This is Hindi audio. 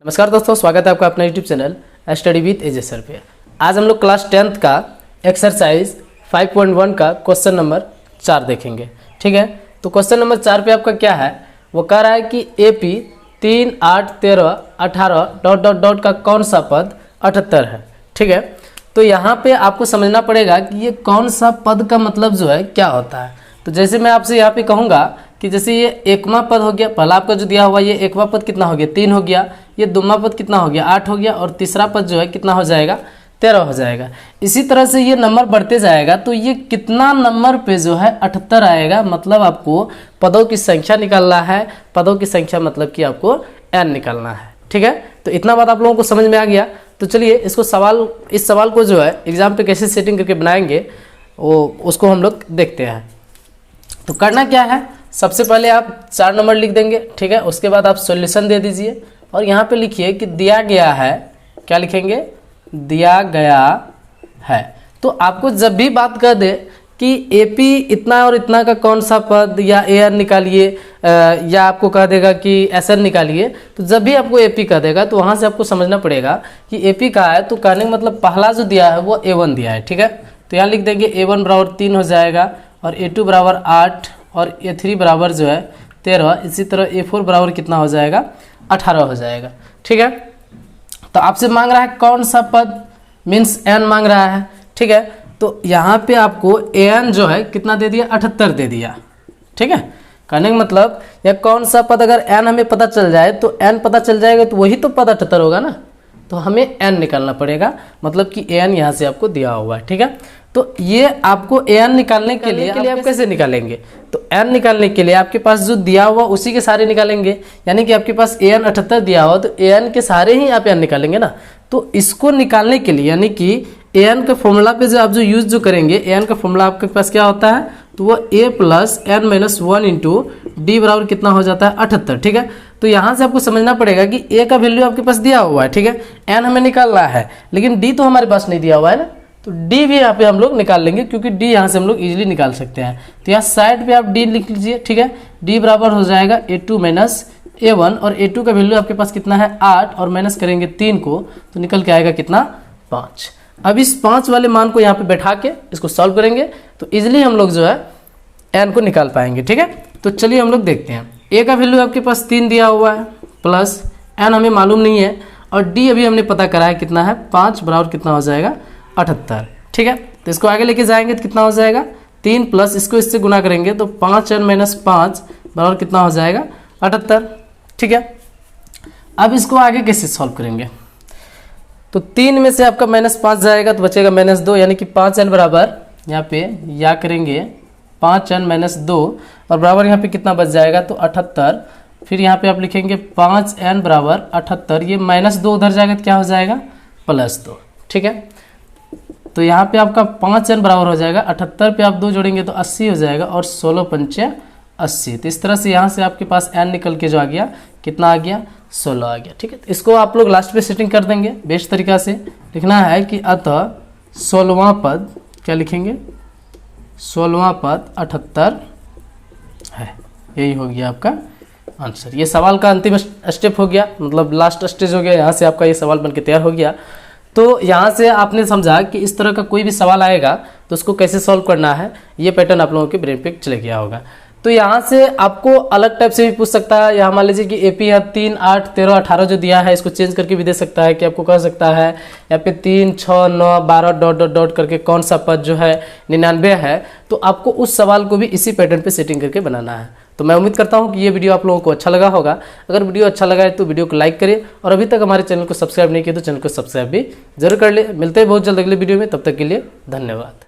नमस्कार दोस्तों, स्वागत है आपका अपना YouTube channel study with AJ sir पे। आज हम लोग क्लास 10th का एक्सरसाइज 5.1 का क्वेश्चन नंबर 4 देखेंगे। ठीक है, तो क्वेश्चन नंबर 4 पे आपका क्या है, वो कह रहा है कि AP 3, 8, 13, 18 डॉट डॉट डॉट का कौन सा पद 78 है। ठीक है, तो यहाँ पे आपको समझना पड़ेगा कि ये कौन सा पद का मतलब जो है क्या होता है। तो जैसे मैं आपसे यहाँ पे कहूँगा कि जैसे ये एकवां पद हो गया, पहला आपका जो दिया हुआ ये एकवां पद कितना हो गया 3 हो गया, ये दुम्मा पद कितना हो गया 8 हो गया, और तीसरा पद जो है कितना हो जाएगा 13 हो जाएगा। इसी तरह से ये नंबर बढ़ते जाएगा तो ये कितना नंबर पे जो है 78 आएगा। मतलब आपको पदों की संख्या निकालना है, पदों की संख्या मतलब कि आपको n निकालना है। ठीक है, तो इतना बात आप लोगों को समझ में आ गया। तो चलिए इस सवाल को जो है एग्जाम पे कैसे सेटिंग करके बनाएंगे वो उसको हम लोग देखते हैं। तो करना क्या है, सबसे पहले आप 4 नंबर लिख देंगे। ठीक है, उसके बाद आप सॉल्यूशन दे दीजिए और यहाँ पे लिखिए कि दिया गया है, क्या लिखेंगे, दिया गया है। तो आपको जब भी बात कर दे कि AP इतना और इतना का कौन सा पद या AN निकालिए या आपको कह देगा कि SN निकालिए, तो जब भी आपको AP कह देगा तो वहाँ से आपको समझना पड़ेगा कि AP का है। तो कहने का मतलब पहला जो दिया है वो A1 दिया है। ठीक है, तो यहाँ लिख देंगे A1 बराबर 3 हो जाएगा, और A2 बराबर 8, और A3 बराबर जो है 13। इसी तरह A4 बराबर कितना हो जाएगा 18 हो जाएगा। ठीक है, तो आपसे मांग रहा है कौन सा पद, मीन्स n मांग रहा है। ठीक है, तो यहाँ पे आपको AN जो है कितना दे दिया 78 दे दिया। ठीक है, कहने का मतलब या कौन सा पद अगर n हमें पता चल जाए तो n पता चल जाएगा तो वही तो पद 78 होगा ना, तो हमें n निकालना पड़ेगा। मतलब कि AN यहाँ से आपको दिया हुआ है। ठीक है, तो ये आपको AN निकालने के लिए आप कैसे निकालेंगे, तो n निकालने के लिए आपके पास जो दिया हुआ उसी के सारे निकालेंगे। यानी कि आपके पास AN 78 दिया हुआ तो AN के सारे ही आप n निकालेंगे ना। तो इसको निकालने के लिए यानी कि AN का फॉर्मूला पे जो आप जो यूज करेंगे, AN का फॉर्मूला आपके पास क्या होता है, तो वो A plus n minus 1 into D बराबर कितना हो जाता है 78। ठीक है, तो यहाँ से आपको समझना पड़ेगा कि A का वैल्यू आपके पास दिया हुआ है। ठीक है, n हमें निकालना है लेकिन d तो हमारे पास नहीं दिया हुआ है ना, तो d भी यहाँ पे हम लोग निकाल लेंगे क्योंकि d यहाँ से हम लोग इजीली निकाल सकते हैं। तो यहाँ साइड पे आप d लिख लीजिए। ठीक है, d बराबर हो जाएगा A2 माइनस A1, और A2 का वैल्यू आपके पास कितना है 8, और माइनस करेंगे 3 को तो निकल के आएगा कितना 5। अब इस 5 वाले मान को यहाँ पे बैठा के इसको सॉल्व करेंगे तो इजिली हम लोग जो है n को निकाल पाएंगे। ठीक है, तो चलिए हम लोग देखते हैं। a का वैल्यू आपके पास 3 दिया हुआ है, प्लस n हमें मालूम नहीं है, और d अभी हमने पता करा है कितना है 5 बराबर कितना हो जाएगा 78। ठीक है, तो इसको आगे लेके जाएंगे तो कितना हो जाएगा 3 प्लस इसको इससे गुना करेंगे तो 5n माइनस 5 बराबर कितना हो जाएगा 78। ठीक है, अब इसको आगे कैसे सॉल्व करेंगे, तो 3 में से आपका माइनस 5 जाएगा तो बचेगा -2, यानी कि 5n बराबर यहाँ पे या करेंगे 5n माइनस 2, और बराबर यहाँ पे कितना बच जाएगा तो 78। फिर यहाँ पे आप लिखेंगे 5n बराबर 78, ये -2 उधर जाएगा तो क्या हो जाएगा +2। ठीक है, तो यहाँ पे आपका 5n बराबर हो जाएगा 78 पे आप 2 जोड़ेंगे तो 80 हो जाएगा, और 16 पंचे 80। तो इस तरह से यहाँ से आपके पास n निकल के जो आ गया कितना आ गया 16 आ गया। ठीक है, तो इसको आप लोग लास्ट पे सेटिंग कर देंगे। बेस्ट तरीका से लिखना है कि अतः 16वां पद, क्या लिखेंगे 16वां पद 78 है। यही हो गया आपका आंसर। ये सवाल का अंतिम स्टेप हो गया, मतलब लास्ट स्टेज हो गया। यहाँ से आपका ये सवाल बनके तैयार हो गया। तो यहाँ से आपने समझा कि इस तरह का कोई भी सवाल आएगा तो उसको कैसे सॉल्व करना है, ये पैटर्न आप लोगों के ब्रेन पे चले गया होगा। तो यहाँ से आपको अलग टाइप से भी पूछ सकता है। यहाँ मान लीजिए कि AP है 3, 8, 13, 18 जो दिया है इसको चेंज करके भी दे सकता है कि आपको कह सकता है यहाँ पे 3, 6, 9, 12 डॉट डॉट डॉट करके कौन सा पद जो है 99 है। तो आपको उस सवाल को भी इसी पैटर्न पे सेटिंग करके बनाना है। तो मैं उम्मीद करता हूँ कि ये वीडियो आप लोगों को अच्छा लगा होगा। अगर वीडियो अच्छा लगा है तो वीडियो को लाइक करिए, और अभी तक हमारे चैनल को सब्सक्राइब नहीं किया तो चैनल को सब्सक्राइब भी जरूर कर ले। मिलते हैं बहुत जल्द अगले वीडियो में, तब तक के लिए धन्यवाद।